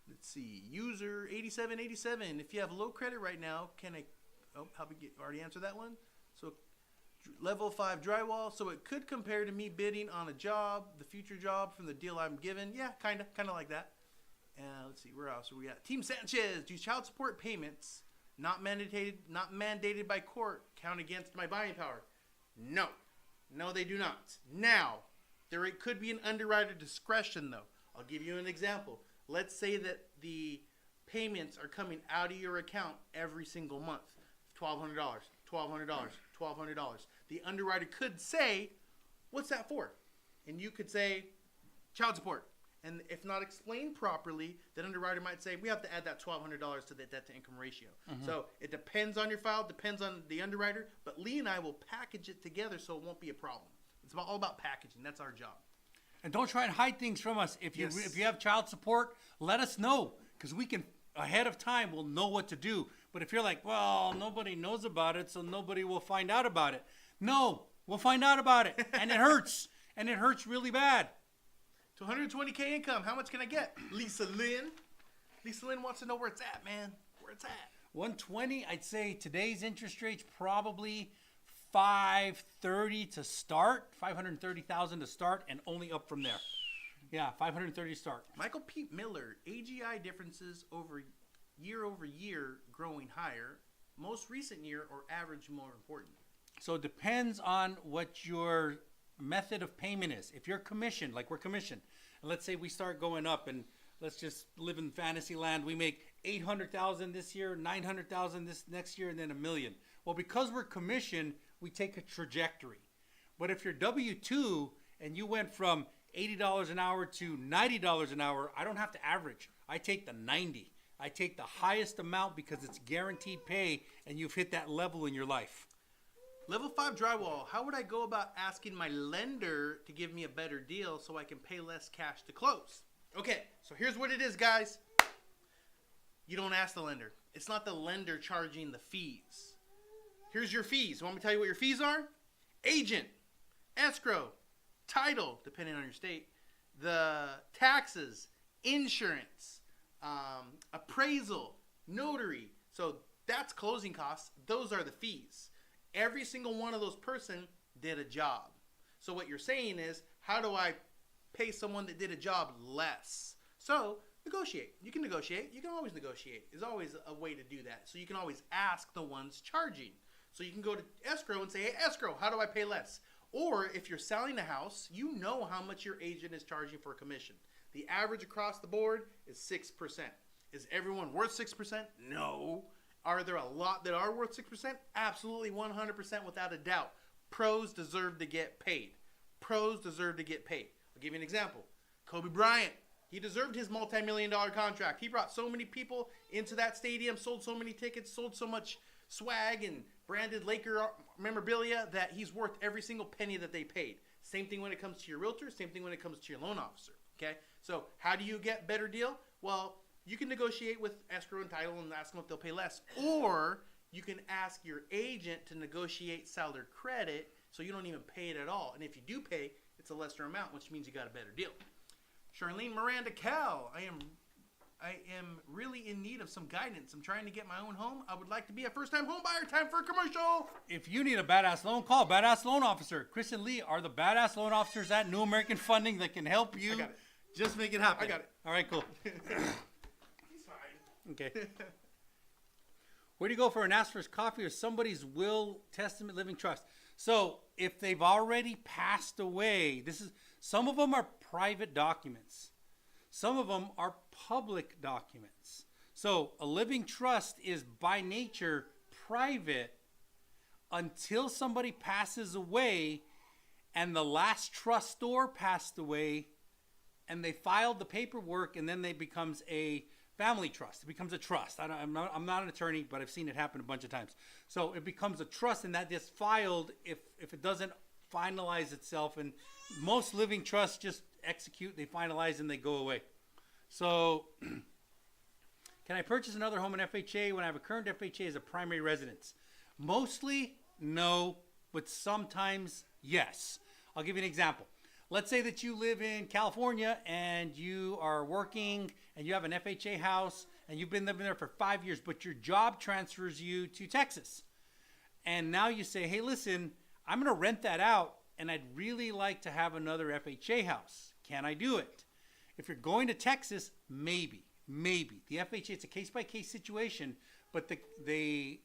B: Let's see. User 8787. If you have low credit right now, can I? Oh, already answered that one. So level 5 drywall. So it could compare to me bidding on a job, the future job from the deal I'm given. Yeah, kind of like that. Let's see, where else are we at? Team Sanchez, do child support payments not mandated by court count against my buying power? No, they do not. Now, there could be an underwriter discretion, though. I'll give you an example. Let's say that the payments are coming out of your account every single month. $1,200, $1,200, $1,200. The underwriter could say, what's that for? And you could say, child support. And if not explained properly, that underwriter might say, we have to add that $1,200 to the debt-to-income ratio. Mm-hmm. So it depends on your file, depends on the underwriter. But Lee and I will package it together so it won't be a problem. It's all about packaging. That's our job.
A: And don't try and hide things from us. If you have child support, let us know. Because we can, ahead of time, we'll know what to do. But if you're like, well, nobody knows about it, so nobody will find out about it. No, we'll find out about it. And it hurts. And it hurts really bad.
B: To 120K income, how much can I get? Lisa Lynn. Lisa Lynn wants to know where it's at, man. Where it's at.
A: 120, I'd say today's interest rate's probably 530 to start, 530,000 to start, and only up from there. Yeah, 530 to start.
B: Michael P. Miller, AGI differences over year growing higher. Most recent year or average more important?
A: So it depends on what your method of payment is. If you're commissioned, like we're commissioned, and let's say we start going up, and let's just live in fantasy land, we make 800,000 this year, 900,000 this next year, and then $1 million. Well, because we're commissioned, we take a trajectory. But if you're W-2 and you went from $80 an hour to $90 an hour, I don't have to average. I take the 90. I take the highest amount because it's guaranteed pay, and you've hit that level in your life.
B: Level 5 drywall. How would I go about asking my lender to give me a better deal so I can pay less cash to close? Okay, so here's what it is, guys. You don't ask the lender. It's not the lender charging the fees. Here's your fees. Want me to tell you what your fees are? Agent, escrow, title, depending on your state, the taxes, insurance, appraisal, notary. So that's closing costs. Those are the fees. Every single one of those person did a job. So what you're saying is, how do I pay someone that did a job less? So negotiate. You can negotiate. You can always negotiate. There's always a way to do that. So you can always ask the ones charging. So you can go to escrow and say, hey, escrow, how do I pay less? Or if you're selling a house, you know how much your agent is charging for a commission. The average across the board is 6%. Is everyone worth 6%? No. Are there a lot that are worth 6%? Absolutely, 100% without a doubt. Pros deserve to get paid. Pros deserve to get paid. I'll give you an example. Kobe Bryant. He deserved his multi-million-dollar contract. He brought so many people into that stadium, sold so many tickets, sold so much swag and branded Laker memorabilia that he's worth every single penny that they paid. Same thing when it comes to your realtor. Same thing when it comes to your loan officer. Okay? So how do you get better deal? Well, you can negotiate with escrow and title and ask them if they'll pay less. Or you can ask your agent to negotiate seller credit so you don't even pay it at all. And if you do pay, it's a lesser amount, which means you got a better deal. Charlene Miranda Cal, I am really in need of some guidance. I'm trying to get my own home. I would like to be a first-time home buyer. Time for a commercial.
A: If you need a badass loan, call Badass Loan Officer. Chris and Lee are the badass loan officers at New American Funding that can help you.
B: I got it.
A: Just make it happen.
B: I got it.
A: All right, cool.
B: He's fine.
A: Okay. Where do you go for an ask for coffee or somebody's will, testament, living trust? So if they've already passed away, some of them are private documents. Some of them are public documents. So a living trust is by nature private until somebody passes away and the last trustor passed away and they filed the paperwork and then it becomes a family trust. It becomes a trust. I'm not an attorney, but I've seen it happen a bunch of times. So it becomes a trust and that gets filed if it doesn't finalize itself. And most living trusts just execute, they finalize, and they go away. So can I purchase another home in FHA when I have a current FHA as a primary residence? Mostly no, but sometimes yes. I'll give you an example. Let's say that you live in California and you are working and you have an FHA house and you've been living there for 5 years, but your job transfers you to Texas. And now you say, hey, listen, I'm going to rent that out and I'd really like to have another FHA house. Can I do it? If you're going to Texas, maybe. The FHA, it's a case-by-case situation, but the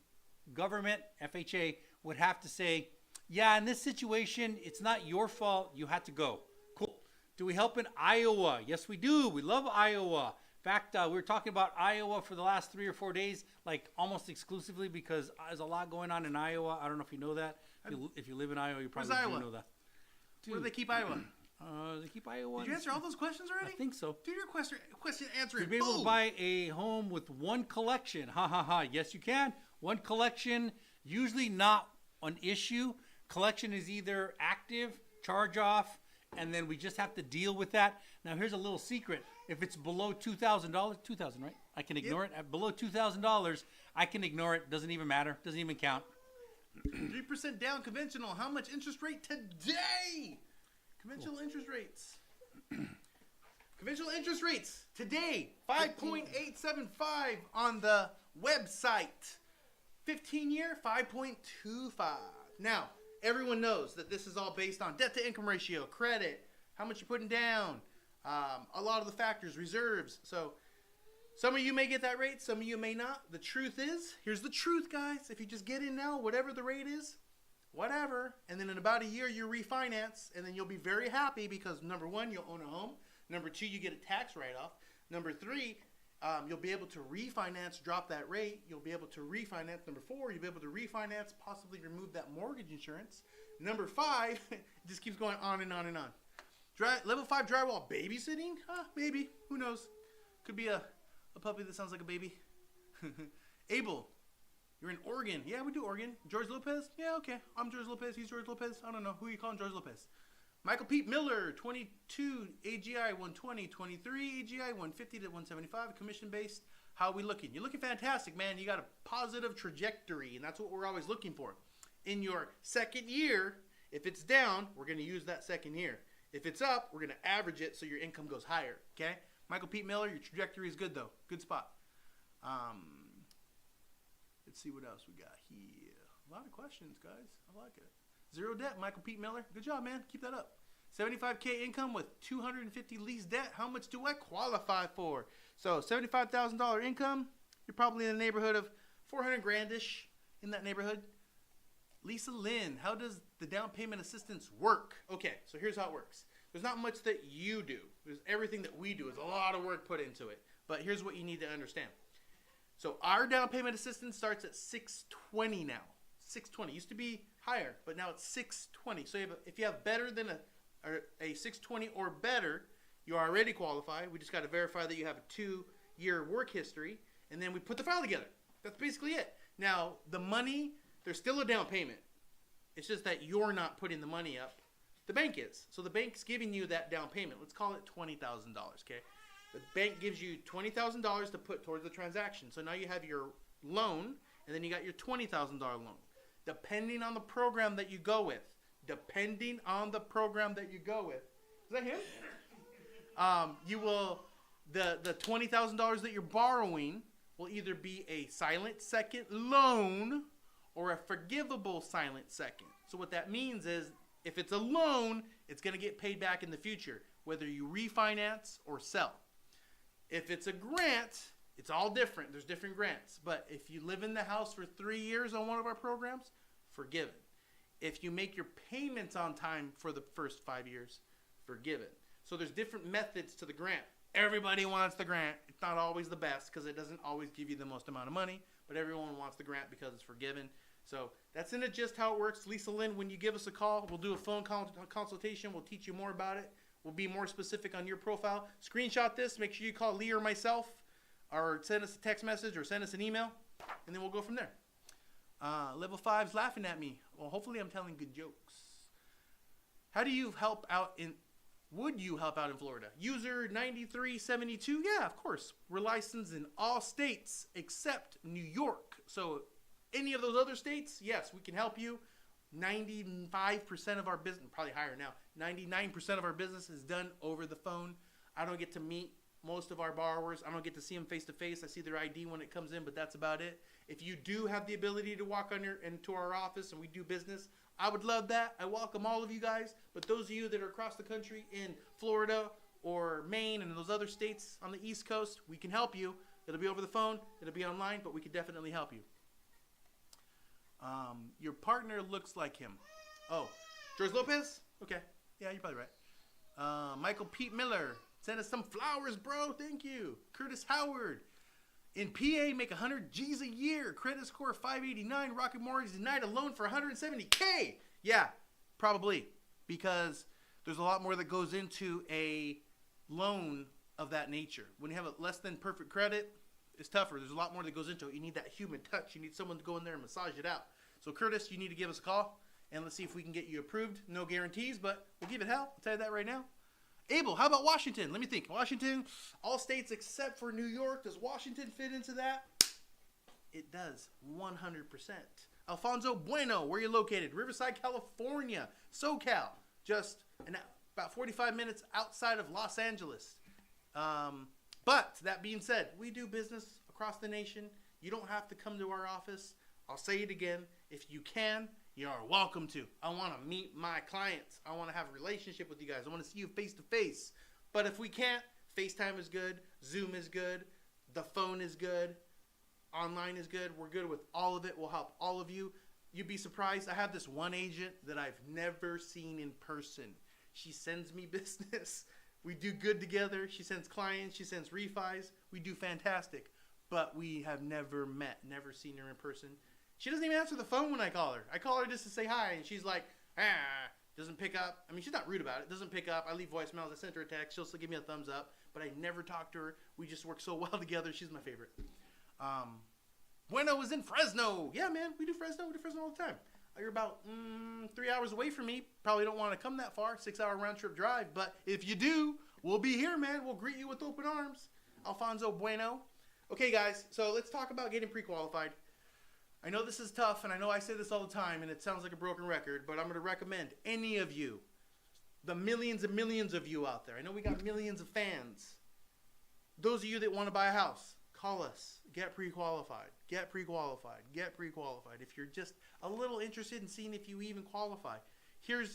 A: government, FHA, would have to say, yeah, in this situation, it's not your fault. You had to go. Cool. Do we help in Iowa? Yes, we do. We love Iowa. In fact, we were talking about Iowa for the last 3 or 4 days, like almost exclusively because there's a lot going on in Iowa. I don't know if you know that. If you live in Iowa, you probably do know that. Dude,
B: Where do they keep Iowa?
A: They keep Iowa.
B: Did you answer all those questions already?
A: I think so.
B: Do your question answer it.
A: You'll be able to buy a home with one collection. Ha ha ha. Yes, you can. One collection, usually not an issue. Collection is either active, charge off, and then we just have to deal with that. Now, here's a little secret. If it's below $2,000, $2,000, right? I can ignore it. At below $2,000, I can ignore it. Doesn't even matter. Doesn't even count.
B: 3% down conventional. How much interest rate today? Conventional interest rates. Conventional interest rates today, 5.875 on the website. 15-year, 5.25. Now, everyone knows that this is all based on debt-to-income ratio, credit, how much you're putting down, a lot of the factors, reserves. So some of you may get that rate, some of you may not. The truth is, here's the truth, guys. If you just get in now, whatever the rate is, whatever, and then in about a year you refinance, and then you'll be very happy because number one, you'll own a home. Number two, you get a tax write-off. Number three, you'll be able to refinance, drop that rate. You'll be able to refinance. Number four, you'll be able to refinance, possibly remove that mortgage insurance. Number five, it just keeps going on and on and on. Level 5 drywall babysitting? Maybe. Who knows? Could be a puppy that sounds like a baby. Abel, you're in Oregon. Yeah, we do Oregon. George Lopez? Yeah, okay. I'm George Lopez. He's George Lopez. I don't know. Who are you calling George Lopez? Michael Pete Miller, 22, AGI 120, 23, AGI 150 to 175, commission-based. How are we looking? You're looking fantastic, man. You got a positive trajectory, and that's what we're always looking for. In your second year, if it's down, we're going to use that second year. If it's up, we're going to average it so your income goes higher, okay? Michael Pete Miller, your trajectory is good though. Good spot. Let's see what else we got here. A lot of questions, guys. I like it. Zero debt, Michael Pete Miller. Good job, man. Keep that up. 75K income with 250 lease debt. How much do I qualify for? So $75,000 income. You're probably in the neighborhood of 400 grandish, in that neighborhood. Lisa Lynn, how does the down payment assistance work? Okay, so here's how it works. There's not much that you do. There's everything that we do. There's a lot of work put into it. But here's what you need to understand. So our down payment assistance starts at $620 now. $620 used to be higher, but now it's $620. So if you have better than a $620 or better, you already qualify. We just got to verify that you have a 2-year work history, and then we put the file together. That's basically it. Now, the money, there's still a down payment. It's just that you're not putting the money up. The bank is. So the bank's giving you that down payment. Let's call it $20,000, okay? The bank gives you $20,000 to put towards the transaction. So now you have your loan, and then you got your $20,000 loan. Depending on the program that you go with. Depending on the program that you go with. Is that him? You will, the $20,000 that you're borrowing will either be a silent second loan or a forgivable silent second. So what that means is if it's a loan, it's going to get paid back in the future, whether you refinance or sell. If it's a grant, it's all different. There's different grants. But if you live in the house for 3 years on one of our programs, forgiven. If you make your payments on time for the first 5 years, forgiven. So there's different methods to the grant. Everybody wants the grant. It's not always the best because it doesn't always give you the most amount of money, but everyone wants the grant because it's forgiven. So that's in it just how it works. Lisa Lynn, when you give us a call, we'll do a phone consultation. We'll teach you more about it. We'll be more specific on your profile. Screenshot this. Make sure you call Lee or myself or send us a text message or send us an email, and then we'll go from there. Level 5's laughing at me. Well, hopefully I'm telling good jokes. How do you help out in... Would you help out in Florida? User 9372. Yeah, of course. We're licensed in all states except New York. So any of those other states, yes, we can help you. 95% of our business, probably higher now, 99% of our business is done over the phone. I don't get to meet most of our borrowers. I don't get to see them face to face. I see their ID when it comes in, but that's about it. If you do have the ability to walk into our office and we do business, I would love that. I welcome all of you guys. But those of you that are across the country in Florida or Maine and those other states on the East Coast, we can help you. It'll be over the phone. It'll be online, but we can definitely help you. Your partner looks like him. Oh, George Lopez? Okay. Yeah, you're probably right. Michael Pete Miller. Send us some flowers, bro. Thank you. Curtis Howard. In PA, make 100 G's a year. Credit score 589. Rocket Mortgage denied a loan for 170K. Yeah, probably. Because there's a lot more that goes into a loan of that nature. When you have a less than perfect credit, it's tougher. There's a lot more that goes into it. You need that human touch. You need someone to go in there and massage it out. So, Curtis, you need to give us a call. And let's see if we can get you approved. No guarantees, but we'll give it hell. I'll tell you that right now. Abel, how about Washington? Let me think. Washington, all states except for New York. Does Washington fit into that? It does, 100%. Alfonso Bueno, where are you located? Riverside, California. SoCal, just about 45 minutes outside of Los Angeles. But that being said, we do business across the nation. You don't have to come to our office. I'll say it again. If you can, you are welcome to. I want to meet my clients. I want to have a relationship with you guys. I want to see you face to face. But if we can't, FaceTime is good. Zoom is good. The phone is good. Online is good. We're good with all of it. We'll help all of you. You'd be surprised. I have this one agent that I've never seen in person. She sends me business. We do good together. She sends clients. She sends refis. We do fantastic. But we have never met, never seen her in person. She doesn't even answer the phone when I call her. I call her just to say hi, and she's like, doesn't pick up. I mean, she's not rude about it. Doesn't pick up. I leave voicemails. I send her a text. She'll still give me a thumbs up, but I never talk to her. We just work so well together. She's my favorite. Bueno was in Fresno. Yeah, man, we do Fresno. We do Fresno all the time. You're about 3 hours away from me. Probably don't want to come that far. 6-hour round trip drive. But if you do, we'll be here, man. We'll greet you with open arms. Alfonso Bueno. Okay, guys, so let's talk about getting pre-qualified. I know this is tough, and I know I say this all the time, and it sounds like a broken record, but I'm going to recommend any of you, the millions and millions of you out there. I know we got millions of fans. Those of you that want to buy a house, call us. Get pre-qualified. Get pre-qualified. Get pre-qualified. If you're just a little interested in seeing if you even qualify, I'm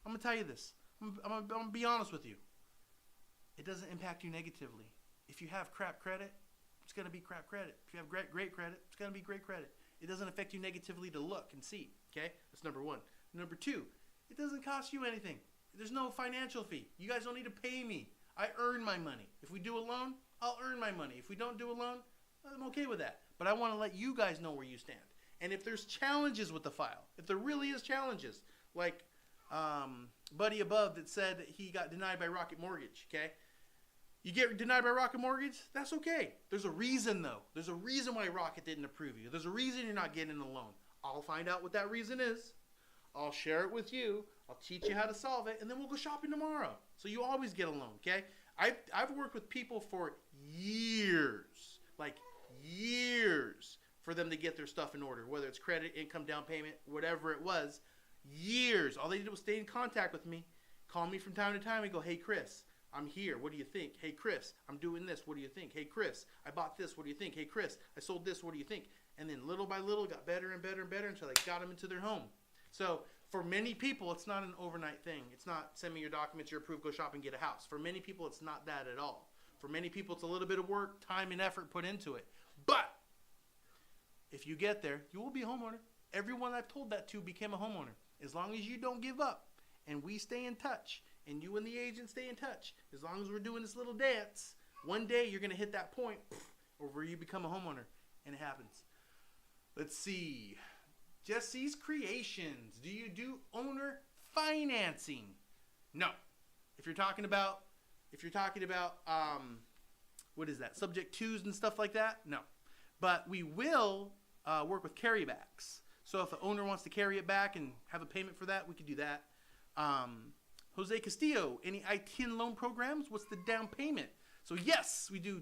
B: going to tell you this. I'm going to be honest with you. It doesn't impact you negatively. If you have crap credit, it's going to be crap credit. If you have great credit, it's going to be great credit. It doesn't affect you negatively to look and see. Okay? That's number one. Number two, it doesn't cost you anything. There's no financial fee. You guys don't need to pay me. I earn my money. If we do a loan, I'll earn my money. If we don't do a loan, I'm okay with that. But I want to let you guys know where you stand. And if there's challenges with the file, if there really is challenges, like Buddy above that said that he got denied by Rocket Mortgage, okay? You get denied by Rocket Mortgage, that's okay. There's a reason, though. There's a reason why Rocket didn't approve you. There's a reason you're not getting a loan. I'll find out what that reason is. I'll share it with you. I'll teach you how to solve it, and then we'll go shopping tomorrow. So you always get a loan, okay? I've worked with people for years, like years, for them to get their stuff in order, whether it's credit, income, down payment, whatever it was. Years. All they did was stay in contact with me, call me from time to time and go, hey, Chris, I'm here. What do you think? Hey, Chris, I'm doing this. What do you think? Hey, Chris, I bought this. What do you think? Hey, Chris, I sold this. What do you think? And then little by little got better and better and better until they got them into their home. So for many people, it's not an overnight thing. It's not send me your documents, you're approved, go shop and get a house. For many people, it's not that at all. For many people, it's a little bit of work, time, and effort put into it. But if you get there, you will be a homeowner. Everyone I've told that to became a homeowner. As long as you don't give up and we stay in touch and you and the agent stay in touch, as long as we're doing this little dance, one day you're going to hit that point where you become a homeowner, and it happens. Let's see. Jesse's Creations. Do you do owner financing? No. If you're talking about what is that? Subject twos and stuff like that? No. But we will work with carrybacks. So if the owner wants to carry it back and have a payment for that, we could do that. Jose Castillo, any I-10 loan programs? What's the down payment? So yes, we do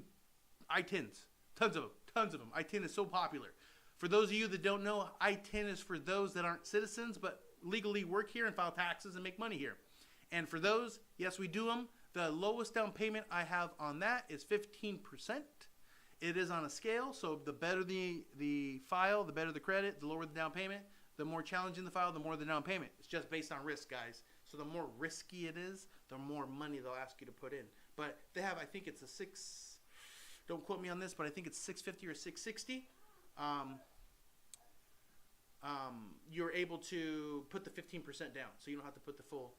B: I-10s. Tons of them. I-10 is so popular. For those of you that don't know, I-10 is for those that aren't citizens but legally work here and file taxes and make money here. And for those, yes, we do them. The lowest down payment I have on that is 15%. It is on a scale, so the better the file, the better the credit, the lower the down payment. The more challenging the file, the more the down payment. It's just based on risk, guys. So the more risky it is, the more money they'll ask you to put in. But they have, I think it's a don't quote me on this, but I think it's $650 or $660. You're able to put the 15% down, so you don't have to put the full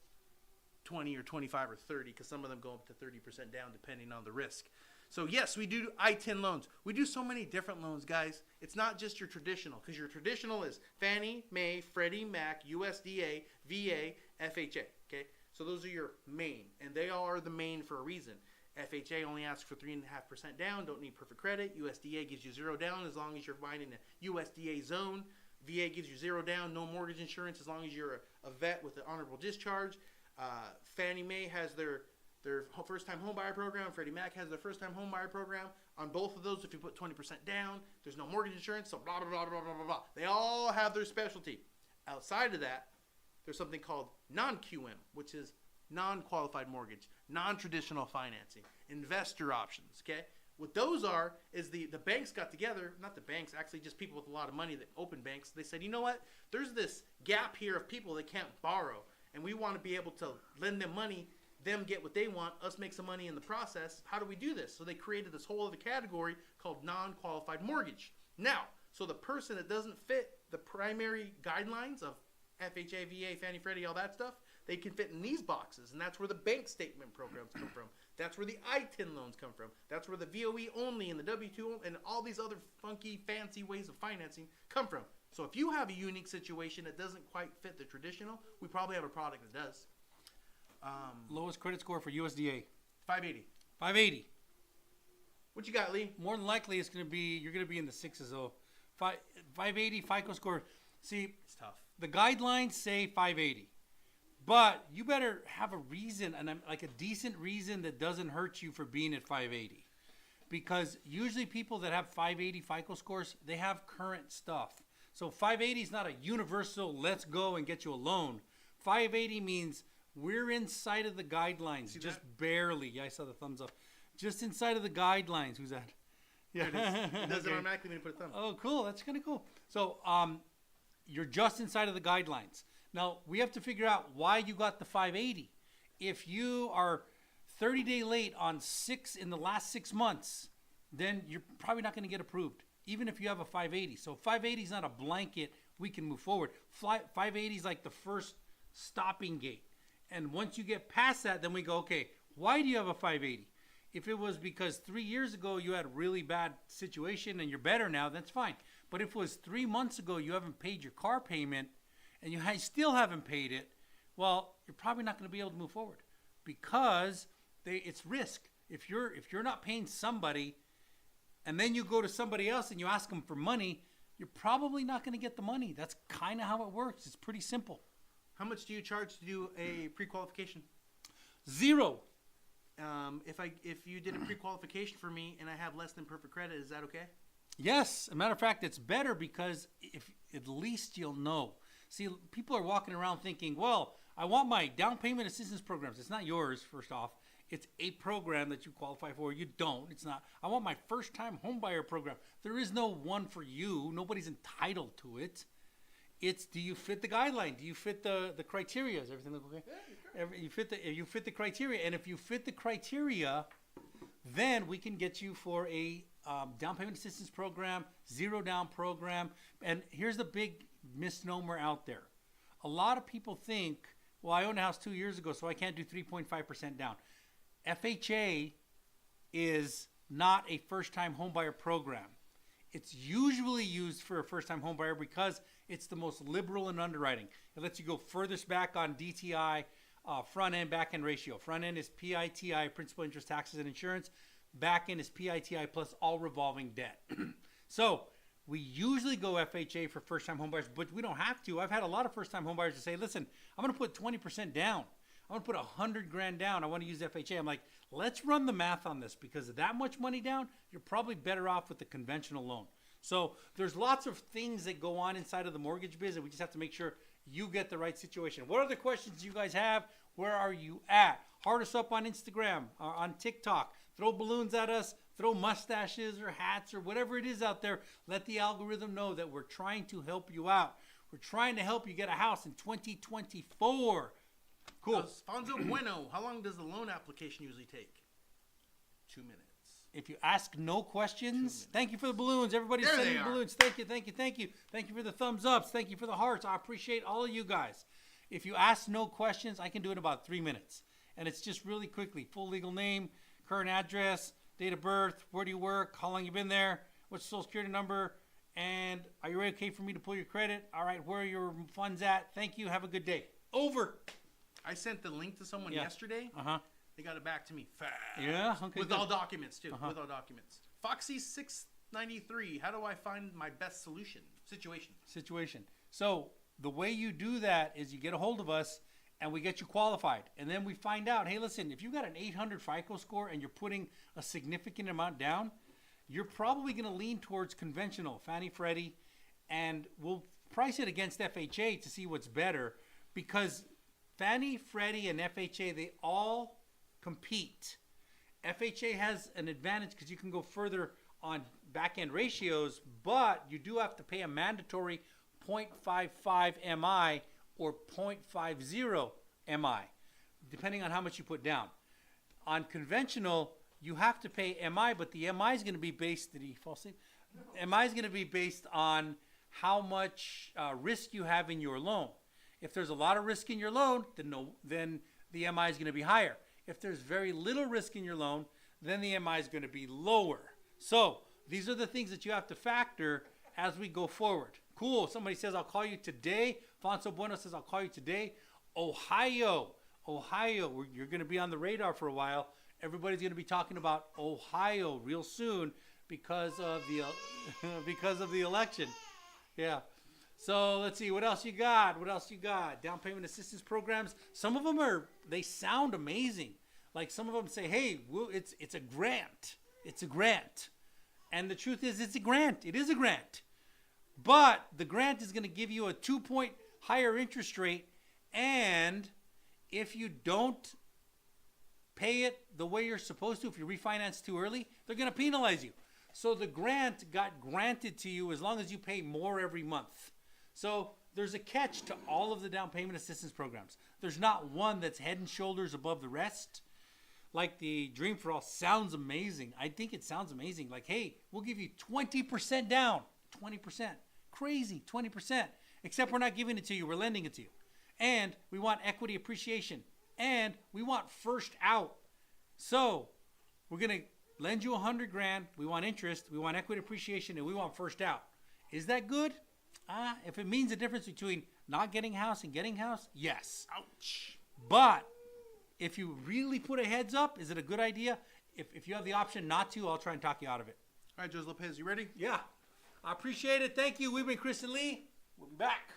B: 20 or 25 or 30, because some of them go up to 30% down depending on the risk. So yes, we do I-10 loans. We do so many different loans, guys. It's not just your traditional, because your traditional is Fannie, Mae, Freddie Mac, USDA, VA, FHA. Okay, so those are your main, and they all are the main for a reason. FHA only asks for 3.5% down, don't need perfect credit. USDA gives you 0 down as long as you're buying in a USDA zone. VA gives you 0 down, no mortgage insurance as long as you're a vet with an honorable discharge. Fannie Mae has their first-time homebuyer program. Freddie Mac has their first-time homebuyer program. On both of those, if you put 20% down, there's no mortgage insurance, so blah, blah, blah, blah, blah, blah, blah. They all have their specialty. Outside of that, there's something called non-QM, which is non-qualified mortgage, non-traditional financing, investor options, okay? What those are is the banks got together, not the banks, actually just people with a lot of money that open banks. They said, you know what? There's this gap here of people that can't borrow, and we want to be able to lend them money, them get what they want, us make some money in the process. How do we do this? So they created this whole other category called non-qualified mortgage. Now, so the person that doesn't fit the primary guidelines of FHA, VA, Fannie, Freddie, all that stuff, they can fit in these boxes, and that's where the bank statement programs come from. That's where the I-10 loans come from. That's where the VOE only and the W-2 and all these other funky, fancy ways of financing come from. So if you have a unique situation that doesn't quite fit the traditional, we probably have a product that does.
A: Lowest credit score for USDA.
B: 580.
A: 580.
B: What you got, Lee?
A: More than likely, you're going to be in the sixes, though. 580 FICO score. See,
B: It's tough.
A: the guidelines say 580. But you better have a reason, and like a decent reason that doesn't hurt you for being at 580. Because usually people that have 580 FICO scores, they have current stuff. So 580 is not a universal, let's go and get you a loan. 580 means we're inside of the guidelines,
B: See
A: just
B: that?
A: barely. Yeah, I saw the thumbs up. Just inside of the guidelines. Who's that? Yeah.
B: It does it
A: Okay.
B: automatically when you put a thumb.
A: Oh, cool. That's kind of cool. So, you're just inside of the guidelines. Now, we have to figure out why you got the 580. If you are 30-day late on in the last 6 months, then you're probably not going to get approved, even if you have a 580. So 580 is not a blanket. We can move forward. 580 is like the first stopping gate. And once you get past that, then we go, okay, why do you have a 580? If it was because 3 years ago you had a really bad situation and you're better now, that's fine. But if it was 3 months ago you haven't paid your car payment and you still haven't paid it, well, you're probably not going to be able to move forward because it's risk. If you're not paying somebody and then you go to somebody else and you ask them for money, you're probably not going to get the money. That's kind of how it works. It's pretty simple.
B: How much do you charge to do a pre-qualification?
A: Zero.
B: If you did a pre-qualification for me and I have less than perfect credit, is that okay?
A: Yes. As a matter of fact, it's better because if at least you'll know. See, people are walking around thinking, well, I want my down payment assistance programs. It's not yours, first off. It's a program that you qualify for. You don't. It's not. I want my first time homebuyer program. There is no one for you. Nobody's entitled to it. It's, do you fit the guideline? Do you fit the criteria? Does everything look okay? Yeah, you fit the criteria. And if you fit the criteria, then we can get you for a down payment assistance program, zero down program. And here's the big misnomer out there. A lot of people think, well, I owned a house 2 years ago, so I can't do 3.5% down. FHA is not a first-time homebuyer program. It's usually used for a first-time homebuyer because it's the most liberal in underwriting. It lets you go furthest back on DTI, front end, back end ratio. Front end is PITI, principal, interest, taxes, and insurance. Back end is PITI plus all revolving debt. So we usually go FHA for first-time homebuyers, but we don't have to. I've had a lot of first-time homebuyers to say, listen, I'm going to put 20% down. I'm going to put $100,000 down. I want to use FHA. I'm like, let's run the math on this because of that much money down, you're probably better off with the conventional loan. So there's lots of things that go on inside of the mortgage business. We just have to make sure you get the right situation. What other questions you guys have? Where are you at? Heart us up on Instagram or on TikTok. Throw balloons at us. Throw mustaches or hats or whatever it is out there. Let the algorithm know that we're trying to help you out. We're trying to help you get a house in 2024. Cool.
B: Alfonso Bueno, how long does the loan application usually take? 2 minutes.
A: If you ask no questions, thank you for the balloons. Everybody's
B: There
A: sending
B: they are.
A: balloons. Thank you, thank you, thank you. Thank you for the thumbs ups. Thank you for the hearts. I appreciate all of you guys. If you ask no questions, I can do it in about 3 minutes. And it's just really quickly. Full legal name, current address, date of birth, where do you work, how long you been there, what's your social security number, and are you okay for me to pull your credit? All right, where are your funds at? Thank you. Have a good day. Over.
B: I sent the link to someone
A: Yeah.
B: yesterday.
A: Uh-huh.
B: They got it back to me fast.
A: Yeah? Okay,
B: With
A: good.
B: all documents, too.
A: Uh-huh.
B: With all documents. Foxy693, how do I find my best situation?
A: So the way you do that is you get a hold of us and we get you qualified. And then we find out, hey, listen, if you've got an 800 FICO score and you're putting a significant amount down, you're probably going to lean towards conventional, Fannie, Freddie, and we'll price it against FHA to see what's better because Fannie, Freddie, and FHA, they all compete. FHA has an advantage because you can go further on back-end ratios, but you do have to pay a mandatory 0.55 MI or 0.50 MI, depending on how much you put down. On conventional, you have to pay MI, but the MI is going to be based, did he fall asleep? MI is going to be based on how much risk you have in your loan. If there's a lot of risk in your loan, then the MI is going to be higher. If there's very little risk in your loan, then the MI is going to be lower. So these are the things that you have to factor as we go forward. Cool. Somebody says, I'll call you today. Alfonso Bueno says, I'll call you today. Ohio, you're going to be on the radar for a while. Everybody's going to be talking about Ohio real soon because of the election. Yeah. So let's see, what else you got? Down payment assistance programs. Some of them they sound amazing. Like some of them say, hey, it's a grant. It's a grant. And the truth is, it's a grant. It is a grant. But the grant is going to give you a 2-point higher interest rate. And if you don't pay it the way you're supposed to, if you refinance too early, they're going to penalize you. So the grant got granted to you as long as you pay more every month. So there's a catch to all of the down payment assistance programs. There's not one that's head and shoulders above the rest. Like the Dream for All sounds amazing. I think it sounds amazing. Like, hey, we'll give you 20% down. 20%. Crazy, 20%. Except we're not giving it to you, we're lending it to you. And we want equity appreciation. And we want first out. So we're going to lend you $100,000. We want interest, we want equity appreciation, and we want first out. Is that good? If it means a difference between not getting a house and getting a house, yes.
B: Ouch.
A: But if you really put a heads up, is it a good idea? If you have the option not to, I'll try and talk you out of it.
B: All right, Joseph Lopez, you ready?
A: Yeah. I appreciate it. Thank you. We've been Chris and Lee. We'll be back.